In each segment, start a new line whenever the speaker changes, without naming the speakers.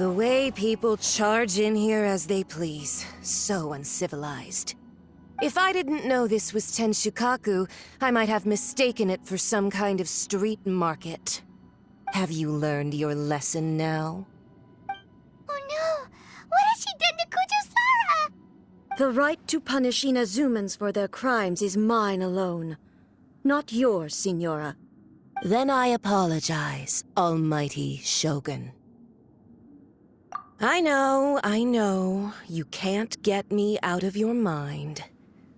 The way people charge in here as they please. So uncivilized. If I didn't know this was Tenshukaku, I might have mistaken it for some kind of street market. Have you learned your lesson now?
Oh no! What has she done to Kujusara?
The right to punish Inazumans for their crimes is mine alone. Not yours, Signora.
Then I apologize, Almighty Shogun. I know, you can't get me out of your mind.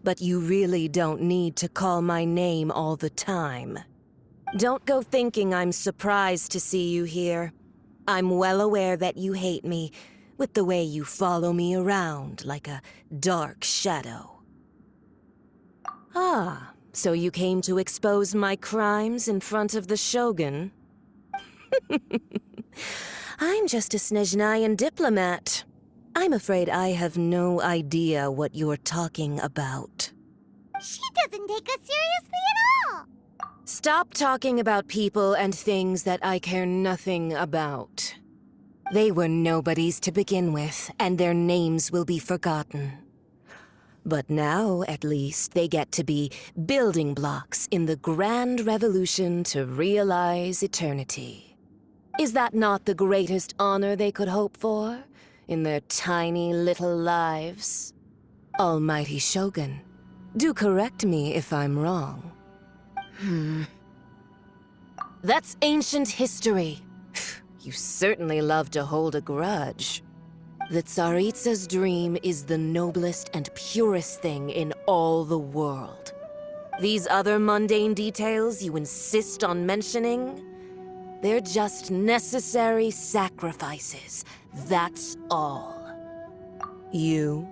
But you really don't need to call my name all the time. Don't go thinking I'm surprised to see you here. I'm well aware that you hate me, with the way you follow me around like a dark shadow. Ah, so you came to expose my crimes in front of the Shogun? I'm just a Snezhnayan diplomat. I'm afraid I have no idea what you're talking about.
She doesn't take us seriously at all!
Stop talking about people and things that I care nothing about. They were nobodies to begin with, and their names will be forgotten. But now, at least, they get to be building blocks in the grand revolution to realize eternity. Is that not the greatest honor they could hope for, in their tiny little lives? Almighty Shogun, do correct me if I'm wrong. That's ancient history. You certainly love to hold a grudge. The Tsaritsa's dream is the noblest and purest thing in all the world. These other mundane details you insist on mentioning, they're just necessary sacrifices, that's all. You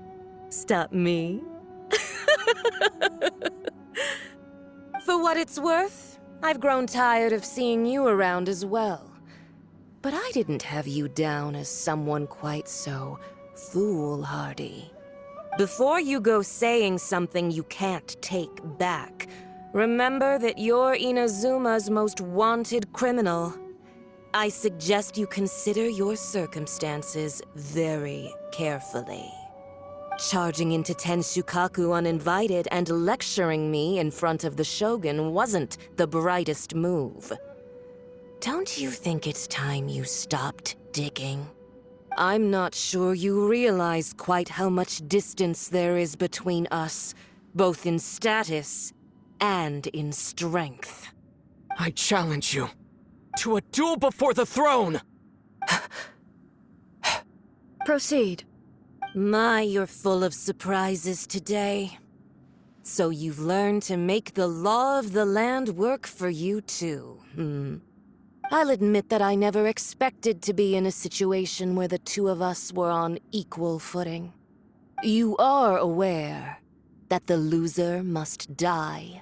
stop me? For what it's worth, I've grown tired of seeing you around as well. But I didn't have you down as someone quite so foolhardy. Before you go saying something you can't take back, remember that you're Inazuma's most wanted criminal. I suggest you consider your circumstances very carefully. Charging into Tenshukaku uninvited and lecturing me in front of the Shogun wasn't the brightest move. Don't you think it's time you stopped digging? I'm not sure you realize quite how much distance there is between us, both in status and in strength.
I challenge you to a duel before the throne!
Proceed.
My, you're full of surprises today. So you've learned to make the law of the land work for you too, I'll admit that I never expected to be in a situation where the two of us were on equal footing. You are aware that the loser must die.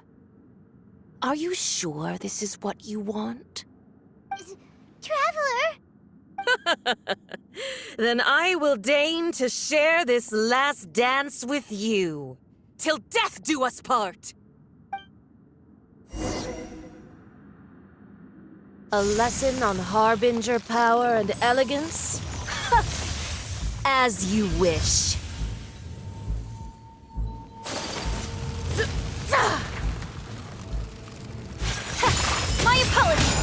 Are you sure this is what you want?
Traveler!
Then I will deign to share this last dance with you. Till death do us part! A lesson on harbinger power and elegance? As you wish.
My apologies!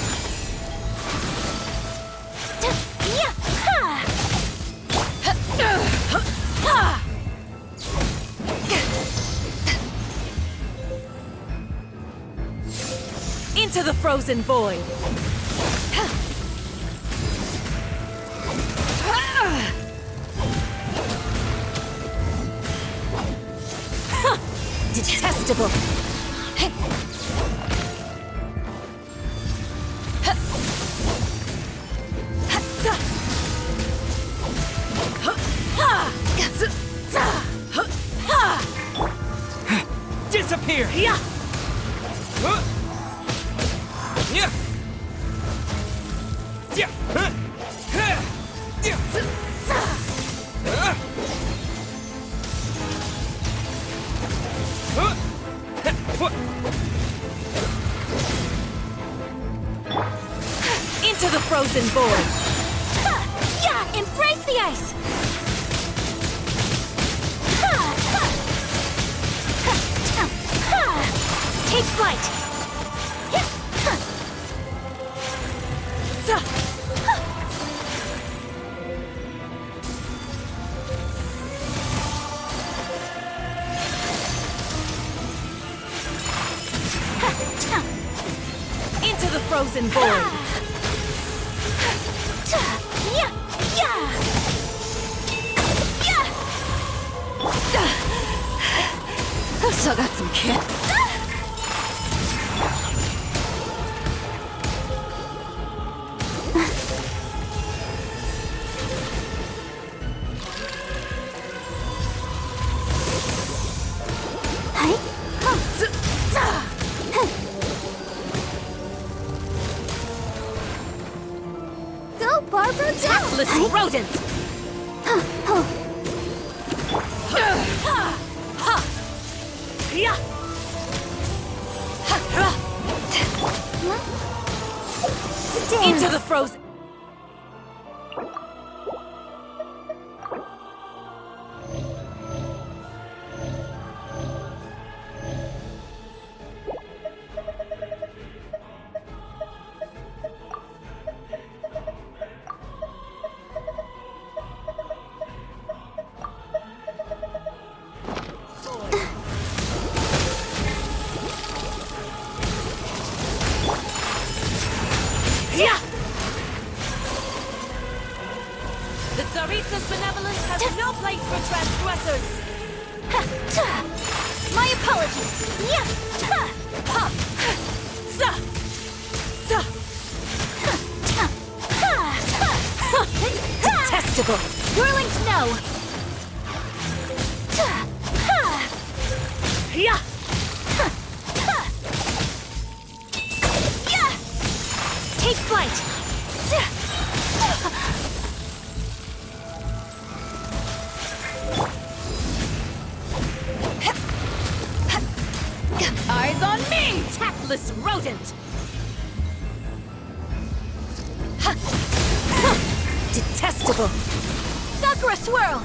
Into the frozen void! Detestable!
Disappear!
Yeah!
Into the frozen void! Yeah, embrace the ice! Take flight!
Into the frozen void! So got some kit.
Go, Barbara, go!
Tactless rodent! Into the frozen... The Tsaritsa's benevolence has no place for transgressors!
My apologies!
Detestable!
Whirling snow! Take flight!
Eyes on me, tactless rodent! Detestable!
Sakura swirl!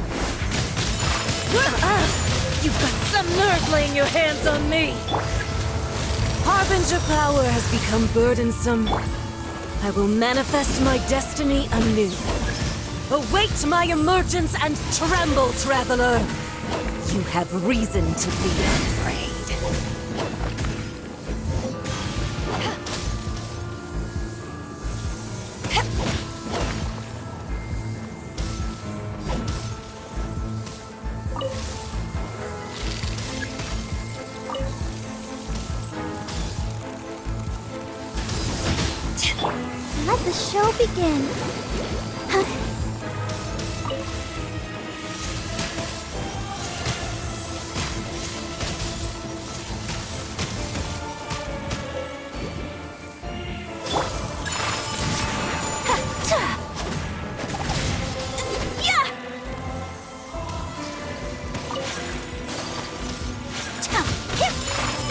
You've got some nerve laying your hands on me! Harbinger power has become burdensome. I will manifest my destiny anew. Await my emergence and tremble, traveler! You have reason to be afraid.
Let the show begin.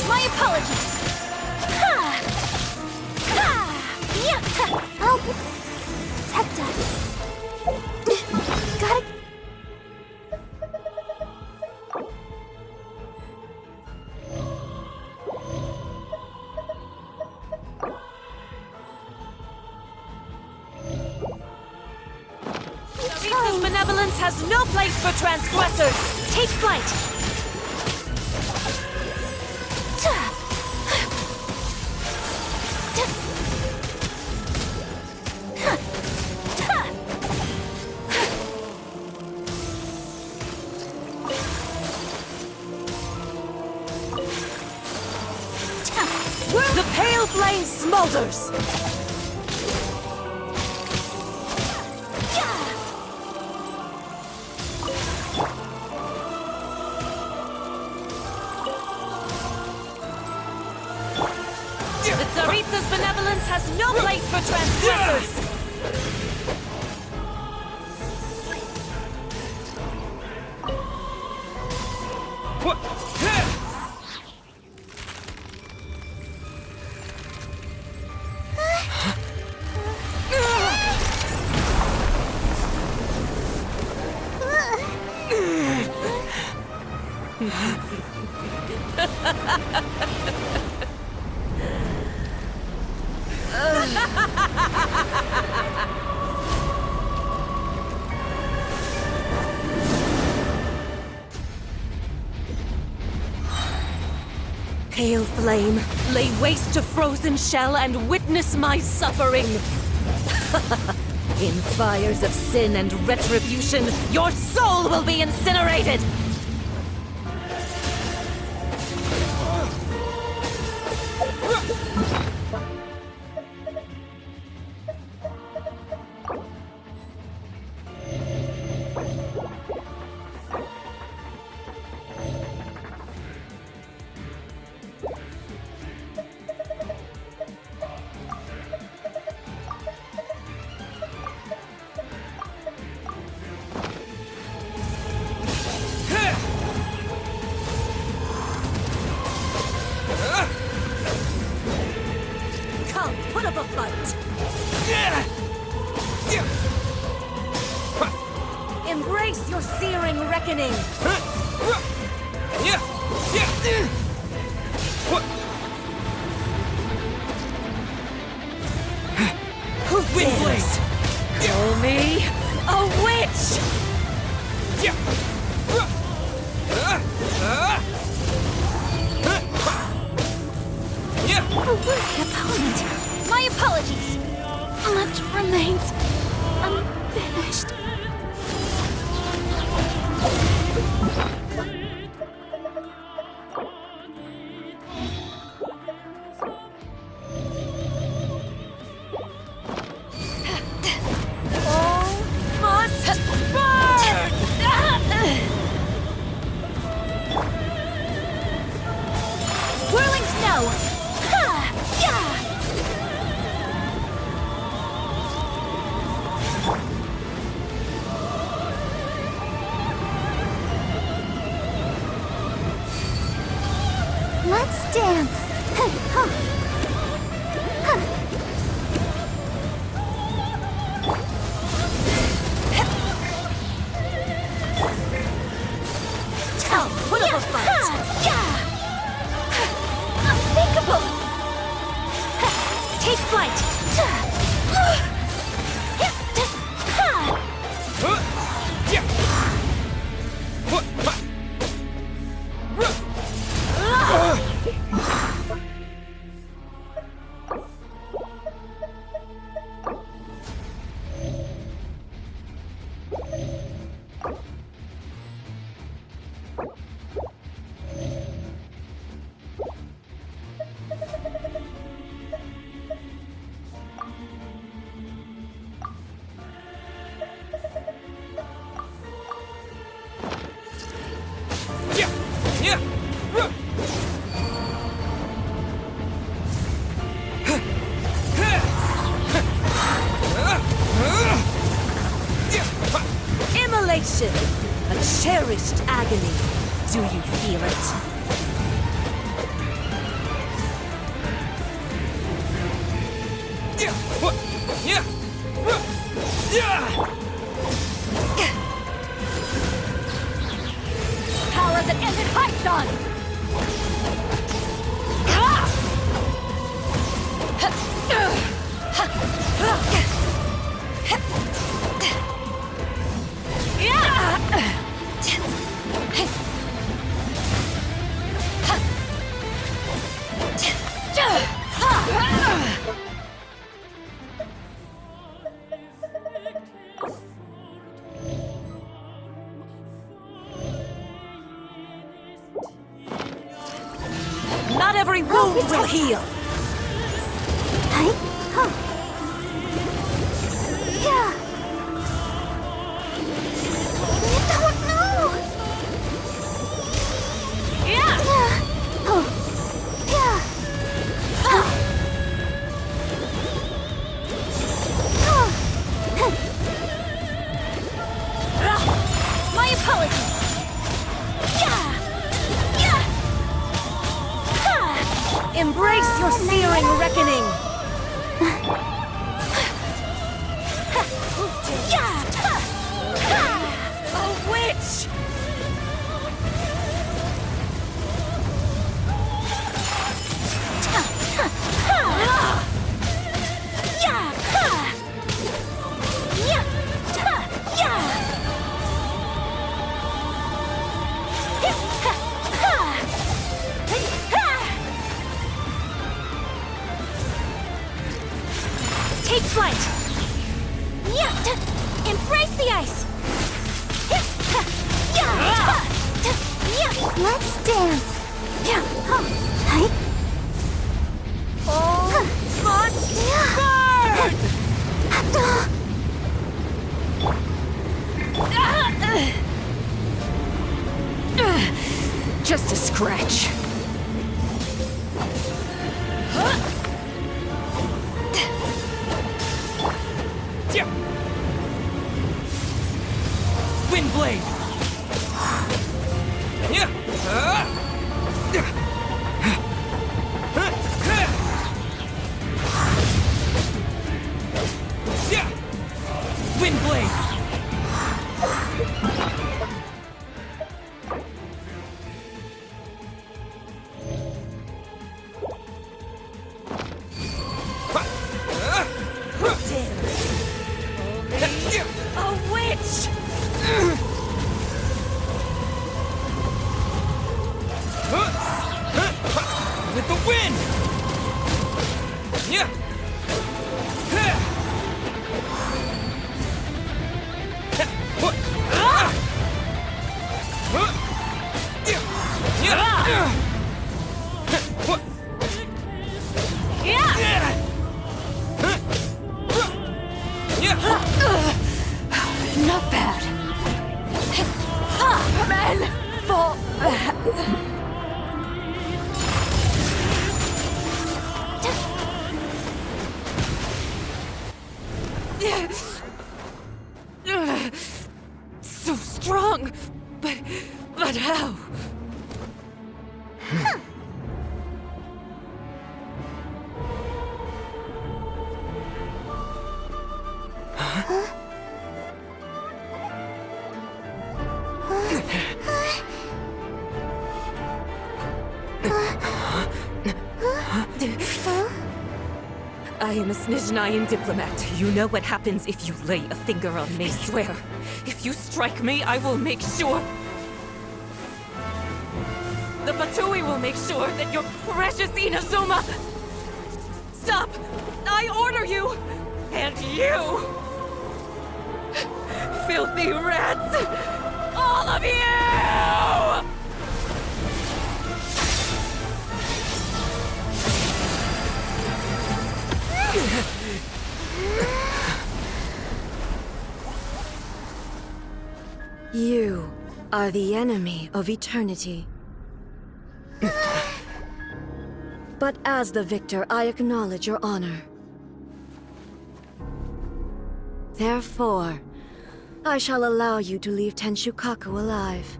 My apologies. Help! Protect us. Gotta...
Tsaritsa's benevolence has no place for transgressors!
Take flight!
The pale flame smolders! The Tsaritsa's benevolence has no place for transgressors! Pale flame, lay waste to frozen shell and witness my suffering. In fires of sin and retribution, your soul will be incinerated! Come, put up a fight! Embrace your searing reckoning! Who dares call me a witch?
A worthy opponent. My apologies. Much remains unfinished.
All must burn!
Whirling snow. Ha! Yeah! Let's dance.
Come, put up a fight!
Unthinkable. Take flight.
Immolation! A cherished agony. Do you feel it?
Power that ended Python!
Not every wound will heal.
Yeah. I don't know. Yeah. Oh. Yeah. My apologies. Yeah. Yeah.
Embrace your searing reckoning. A witch! Just a scratch.
Wind blade. Wind blade.
A witch!
With the wind.
Not bad. Men, fall. So strong, but how? I am a Snezhnayan diplomat. You know what happens if you lay a finger on me. I swear, if you strike me, I will make sure... The Fatui will make sure that your precious Inazuma... Stop! I order you! And you! Filthy rats! All of you!
You are the enemy of eternity. But as the victor, I acknowledge your honor. Therefore, I shall allow you to leave Tenshukaku alive.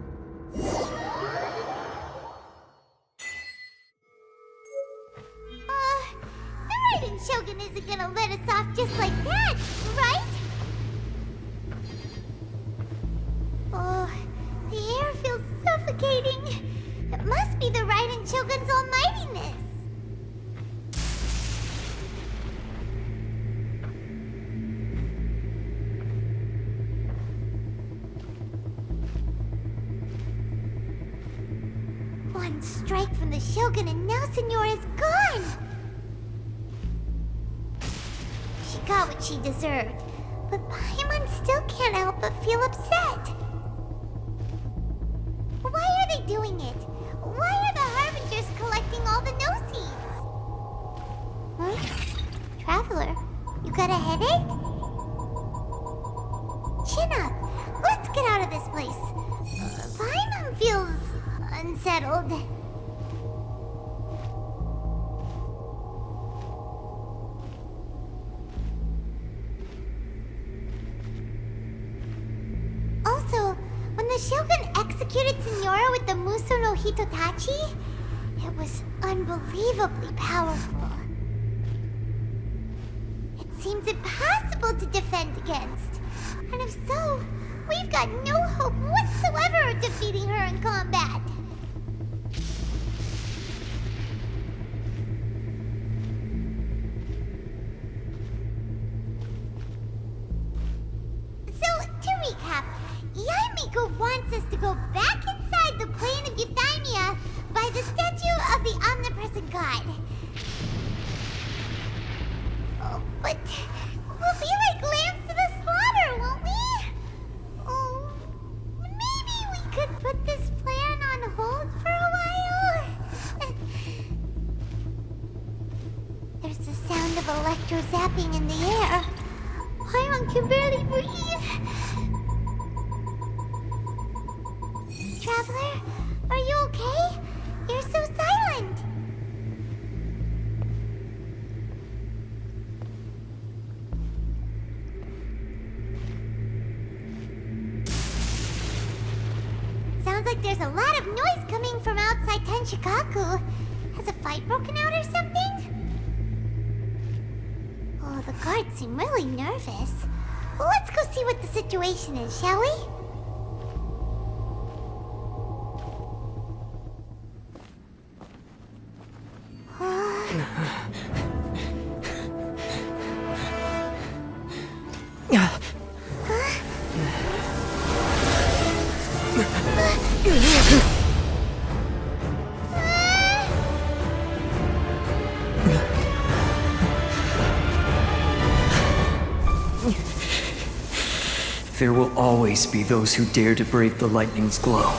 The Raiden Shogun isn't gonna let us off just like that, right? Oh, the air feels suffocating. It must be the Raiden Shogun's almightiness. One strike from the Shogun and now Senora's gone! She got what she deserved, but Paimon still can't help but feel upset. Why are they doing it? Why are the Harbingers collecting all the no-seeds? Huh? Traveler, you got a headache? Chin up. Let's get out of this place. Paimon feels unsettled. Also, when the Shogun executed Senora with the Muso no Hitotachi, it was unbelievably powerful. It seems impossible to defend against. And if so, we've got no hope whatsoever of defeating her in combat. So, to recap, Yaimiko wants us to go back inside the plane of Euthymia by the statue of the omnipresent god. Oh, but we'll be like lambs to the slaughter, won't we? Oh, maybe we could put this plan on hold for a while? There's the sound of electro-zapping in the air. Paimon can barely breathe. Traveler, are you okay? like there's a lot of noise coming from outside Tenshikaku. Has a fight broken out or something? Oh, the guards seem really nervous. Well, let's go see what the situation is, shall we?
There will always be those who dare to brave the lightning's glow.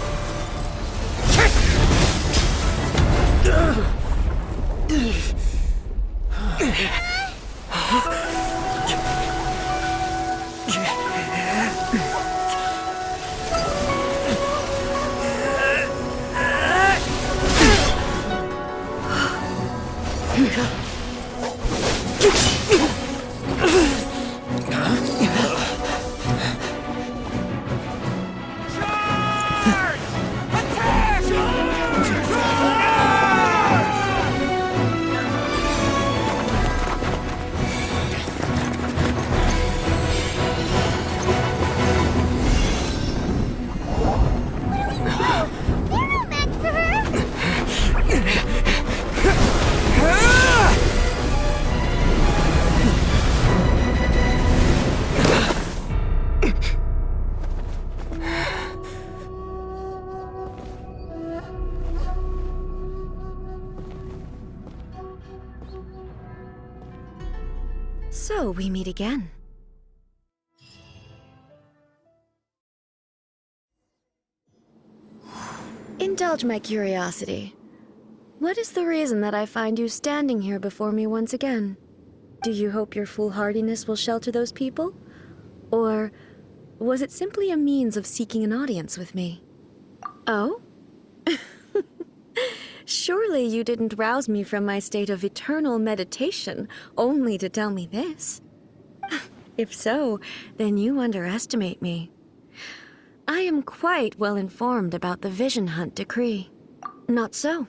So we meet again. Indulge my curiosity. What is the reason that I find you standing here before me once again? Do you hope your foolhardiness will shelter those people? Or was it simply a means of seeking an audience with me? Oh? Surely you didn't rouse me from my state of eternal meditation only to tell me this. If so, then you underestimate me. I am quite well informed about the Vision Hunt decree. Not so.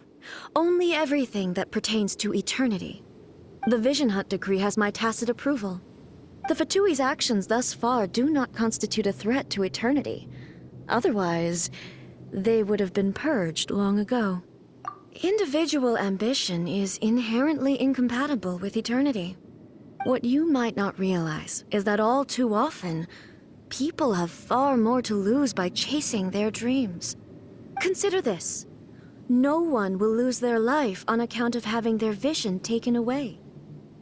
Only everything that pertains to eternity. The Vision Hunt decree has my tacit approval. The Fatui's actions thus far do not constitute a threat to eternity. Otherwise, they would have been purged long ago. Individual ambition is inherently incompatible with eternity. What you might not realize is that all too often, people have far more to lose by chasing their dreams. Consider this. No one will lose their life on account of having their vision taken away.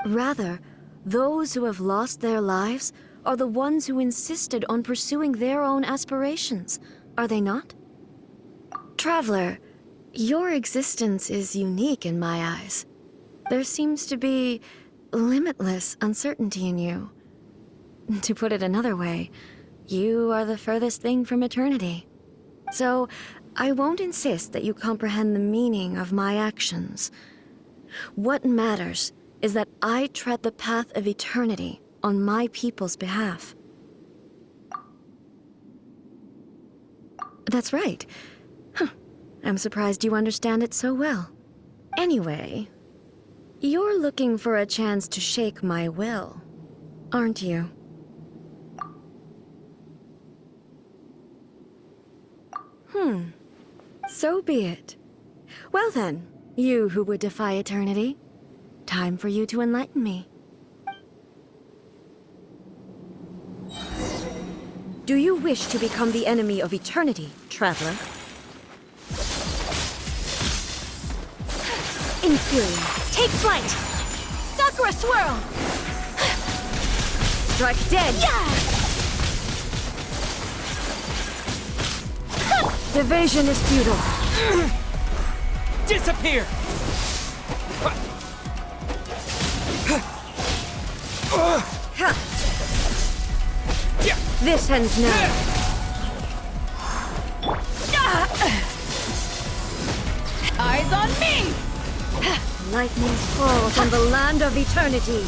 Rather, those who have lost their lives are the ones who insisted on pursuing their own aspirations, are they not? Traveler, your existence is unique in my eyes. There seems to be limitless uncertainty in you. To put it another way, you are the furthest thing from eternity. So, I won't insist that you comprehend the meaning of my actions. What matters is that I tread the path of eternity on my people's behalf. That's right. I'm surprised you understand it so well. Anyway, you're looking for a chance to shake my will, aren't you? So be it. Well then, you who would defy eternity, time for you to enlighten me. Do you wish to become the enemy of eternity, traveler? Inferior, take flight! Sakura swirl! Strike dead! Yeah! Evasion is futile.
Disappear!
This ends now.
Eyes on me!
Lightning falls on the land of eternity.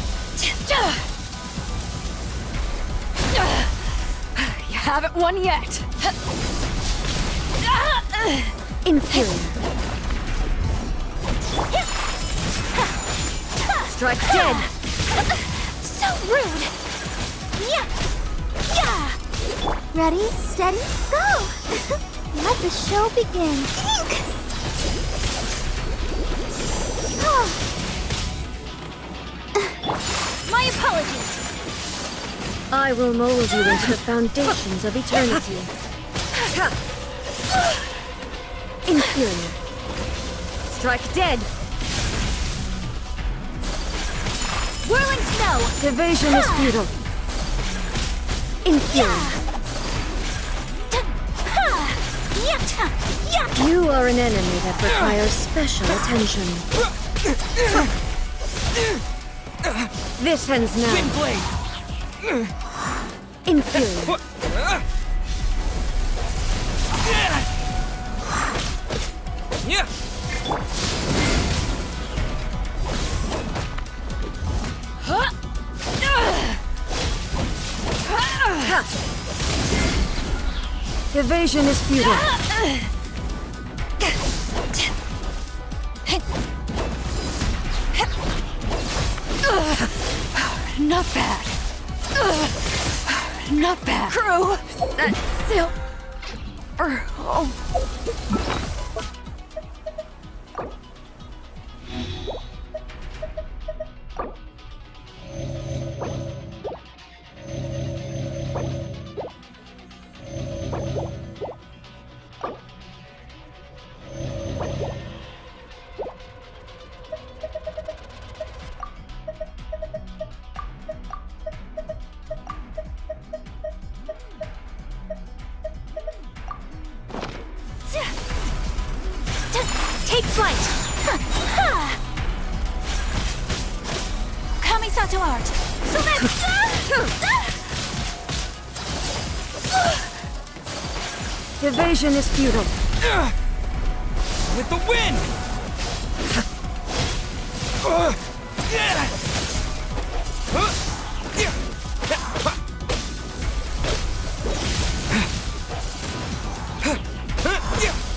You haven't won yet.
Inferior. Strike dead.
So rude! Yeah! Yeah! Ready, steady, go! Let the show begin. My apologies!
I will mold you into the foundations of eternity. Inferior. Strike dead.
Whirling snow!
Evasion is futile. Inferior. You are an enemy that requires special attention. This ends now.
Wind blade!
Inferior.
Yeah!
Evasion is futile.
Not bad. Not bad.
Crew, set sail for home.
Take flight! Kamisato art! So
Evasion is futile.
With the wind!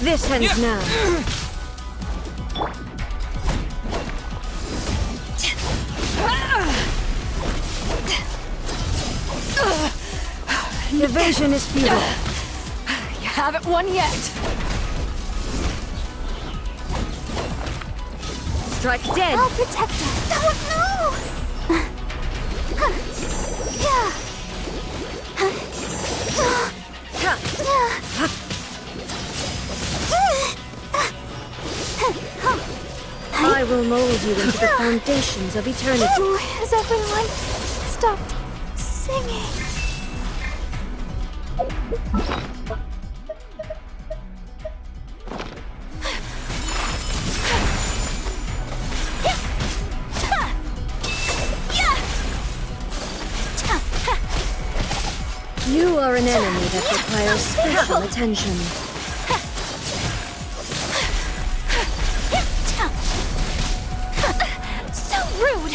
This ends now. Evasion is futile.
You haven't won yet!
Strike dead.
I'll protect us! Oh no!
I will mold you into the foundations of eternity.
Has everyone stopped singing?
You are an enemy that requires special attention.
So rude!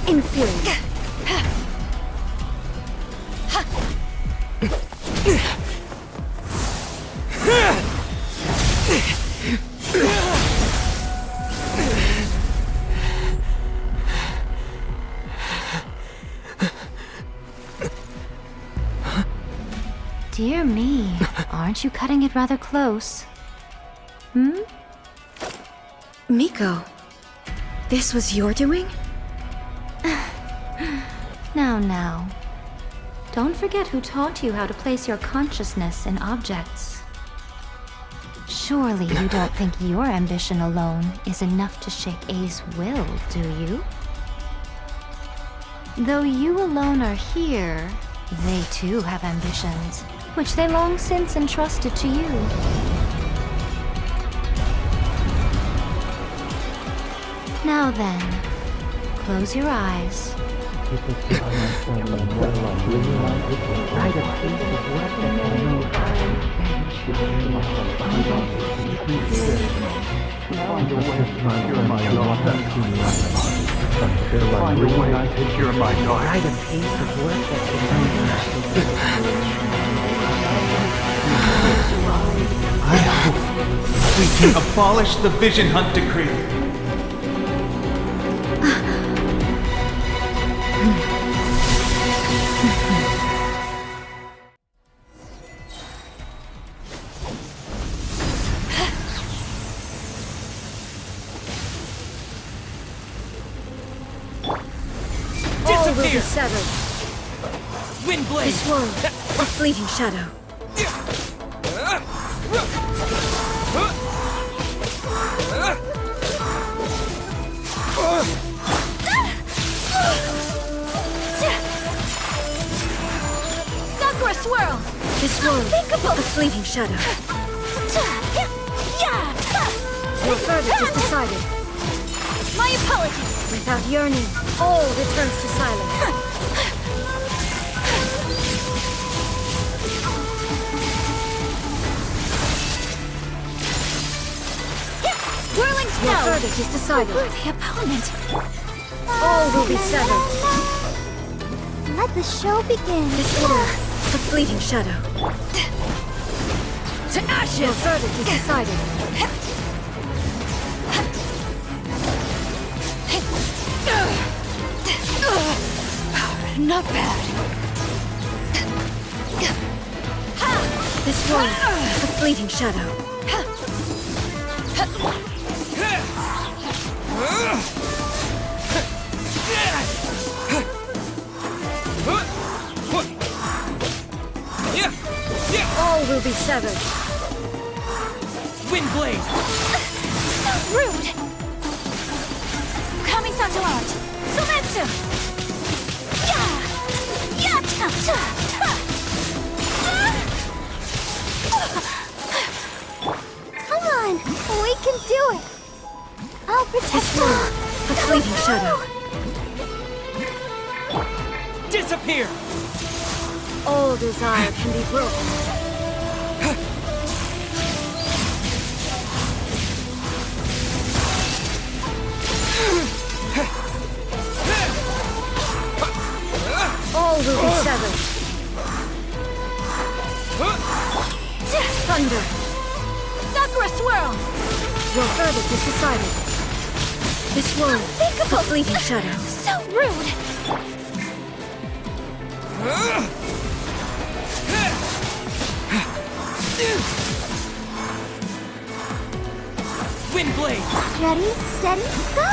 Inferior.
Dear me,
Aren't you cutting it rather close?
Miko, this was your doing?
Now. Don't forget who taught you how to place your consciousness in objects. Surely you don't think your ambition alone is enough to shake A's will, do you? Though you alone are here, they too have ambitions, which they long since entrusted to you. Now then, close your eyes.
I hope we can abolish the Vision Hunt Decree.
All will be severed.
Windblade!
This one, a fleeting shadow.
Sakura swirl!
This one, a fleeting shadow. Your verdict is decided.
My apologies!
Without yearning, all returns to silence.
Whirling
Your
snow!
verdict is decided.
The opponent!
All will be severed.
Let the show begin.
This one, a fleeting shadow.
To
Your
ashes!
verdict is decided.
Not bad.
This one, a fleeting shadow. All will be severed.
Windblade!
So rude! Kami-sato art! Sumetsu! Yeah! Yeah! Ta! Ta! Come on! We can do it! I'll protect
This
you!
one, a fleeting shadow.
Disappear!
All desire can be broken. All will be severed. Thunder.
Sakura swirl!
Your verdict is decided. This one, a fleeting shadow.
So rude!
Windblade!
Ready, steady, go!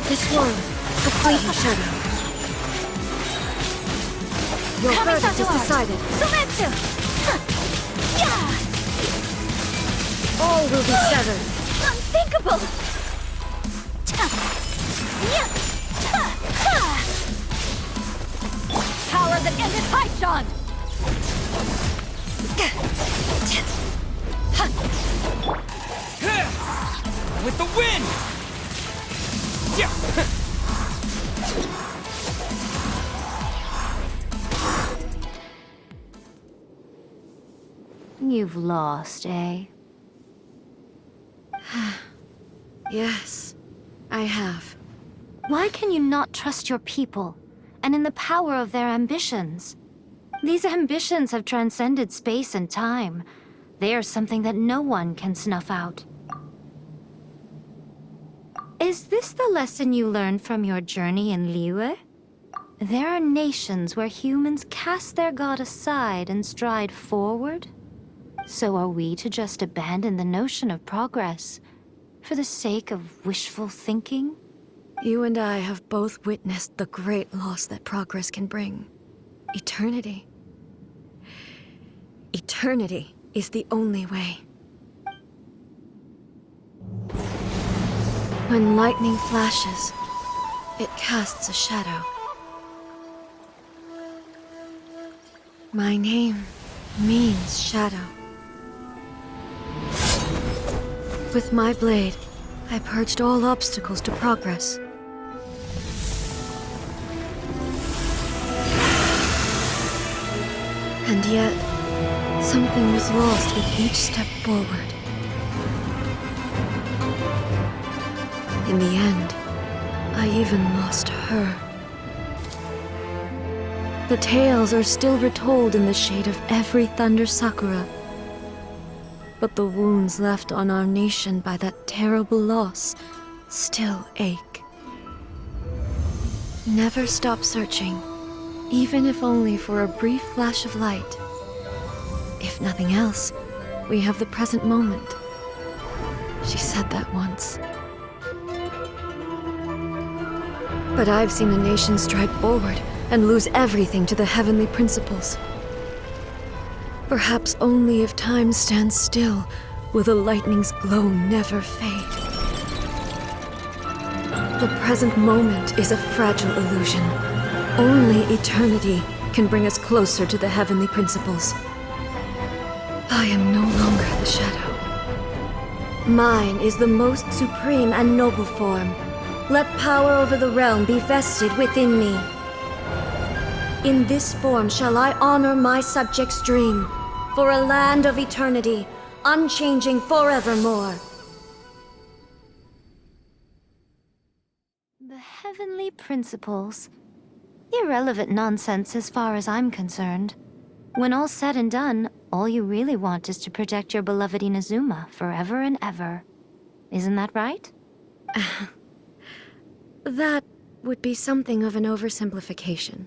This one, a fleeting shadow. Your verdict is decided.
Sumetsu! Yeah!
All will be severed.
Unthinkable! Yeah! Power that ended Paishan!
With the wind! Yeah.
You've lost, eh?
Yes, I have.
Why can you not trust your people, and in the power of their ambitions? These ambitions have transcended space and time. They are something that no one can snuff out. Is this the lesson you learned from your journey in Liyue? There are nations where humans cast their god aside and stride forward. So are we to just abandon the notion of progress for the sake of wishful thinking?
You and I have both witnessed the great loss that progress can bring. Eternity. Eternity is the only way. When lightning flashes, it casts a shadow. My name means shadow. With my blade, I purged all obstacles to progress. And yet, something was lost with each step forward. In the end, I even lost her. The tales are still retold in the shade of every Thunder Sakura. But the wounds left on our nation by that terrible loss still ache. Never stop searching, even if only for a brief flash of light. If nothing else, we have the present moment. She said that once. But I've seen a nation stride forward and lose everything to the heavenly principles. Perhaps only if time stands still will the lightning's glow never fade. The present moment is a fragile illusion. Only eternity can bring us closer to the heavenly principles. I am no longer the shadow. Mine is the most supreme and noble form. Let power over the realm be vested within me. In this form shall I honor my subjects' dream, for a land of eternity, unchanging forevermore.
The heavenly principles. Irrelevant nonsense as far as I'm concerned. When all's said and done, all you really want is to protect your beloved Inazuma forever and ever. Isn't that right?
That would be something of an oversimplification.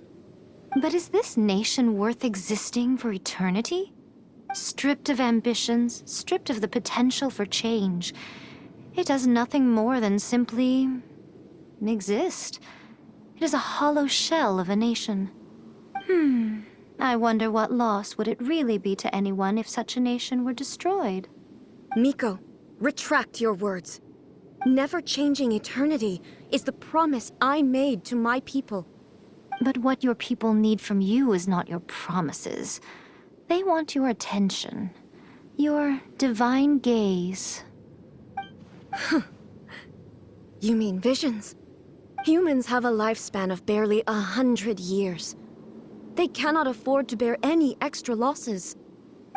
But is this nation worth existing for eternity? Stripped of ambitions, stripped of the potential for change, it does nothing more than simply exist. It is a hollow shell of a nation. I wonder what loss would it really be to anyone if such a nation were destroyed?
Miko, retract your words. Never changing eternity is the promise I made to my people.
But what your people need from you is not your promises. They want your attention. Your divine gaze.
You mean visions? Humans have a lifespan of barely 100 years. They cannot afford to bear any extra losses.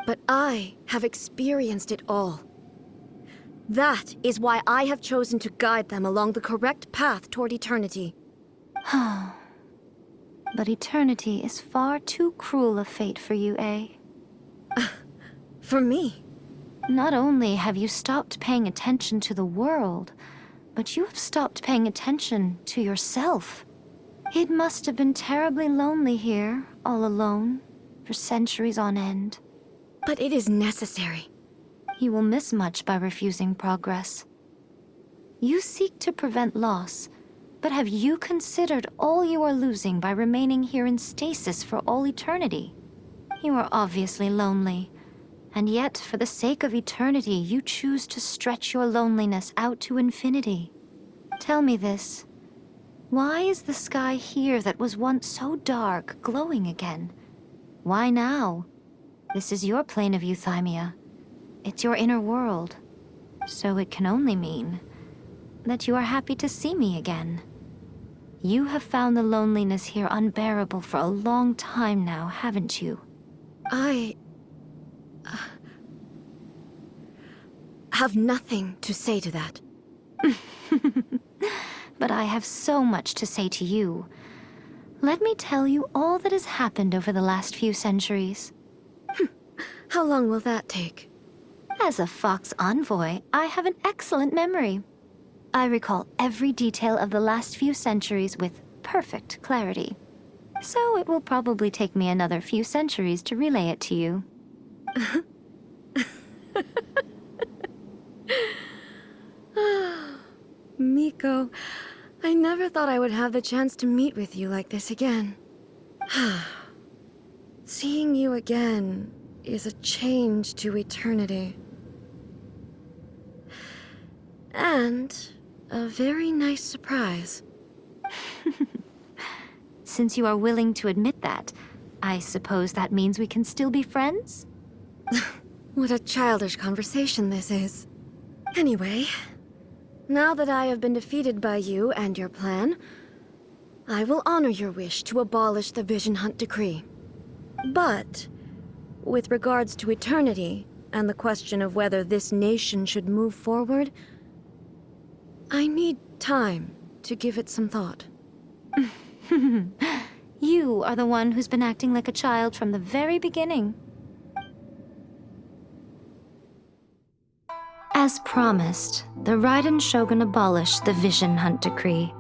But I have experienced it all. That is why I have chosen to guide them along the correct path toward eternity.
But eternity is far too cruel a fate for you, eh?
For me?
Not only have you stopped paying attention to the world, but you have stopped paying attention to yourself. It must have been terribly lonely here, all alone, for centuries on end.
But it is necessary.
You will miss much by refusing progress. You seek to prevent loss, but have you considered all you are losing by remaining here in stasis for all eternity? You are obviously lonely, and yet for the sake of eternity you choose to stretch your loneliness out to infinity. Tell me this. Why is the sky here that was once so dark glowing again? Why now? This is your plane of euthymia. It's your inner world. So it can only mean that you are happy to see me again. You have found the loneliness here unbearable for a long time now, haven't you?
I have nothing to say to that.
But I have so much to say to you. Let me tell you all that has happened over the last few centuries.
How long will that take?
As a Fox envoy, I have an excellent memory. I recall every detail of the last few centuries with perfect clarity. So it will probably take me another few centuries to relay it to you.
Miko, I never thought I would have the chance to meet with you like this again. Seeing you again is a change to eternity. And a very nice surprise.
Since you are willing to admit that, I suppose that means we can still be friends?
What a childish conversation this is. Anyway, now that I have been defeated by you and your plan, I will honor your wish to abolish the Vision Hunt Decree. But, with regards to eternity, and the question of whether this nation should move forward, I need time to give it some thought.
You are the one who's been acting like a child from the very beginning. As promised, the Raiden Shogun abolished the Vision Hunt Decree.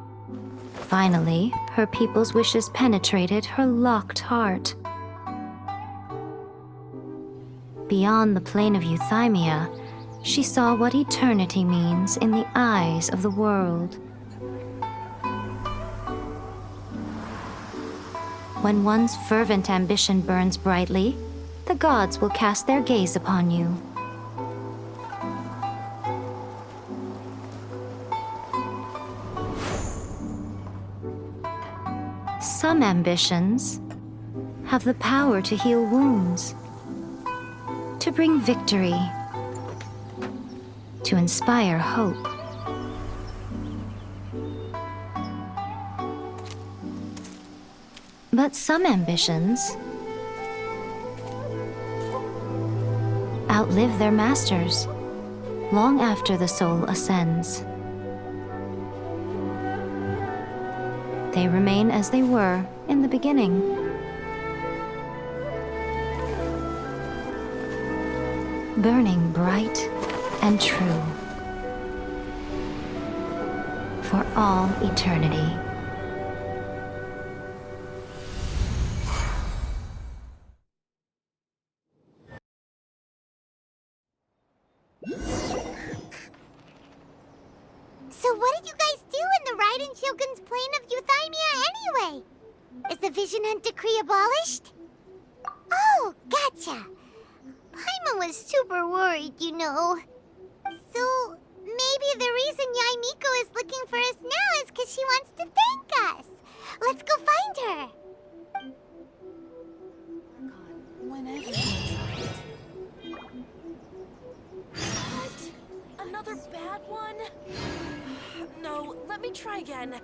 Finally, her people's wishes penetrated her locked heart. Beyond the plane of Euthymia, she saw what eternity means in the eyes of the world. When one's fervent ambition burns brightly, the gods will cast their gaze upon you. Some ambitions have the power to heal wounds, to bring victory, to inspire hope. But some ambitions outlive their masters long after the soul ascends. They remain as they were in the beginning. Burning bright and true for all eternity.
So what did you guys do in the Raiden Shogun's plane of Euthymia anyway? Is the Vision Hunt Decree abolished? Oh, gotcha. Paimon was super worried, you know. So maybe the reason Yaimiko is looking for us now is because she wants to thank us. Let's go find her.
Whenever you tried. What? Another bad one? No, let me try again.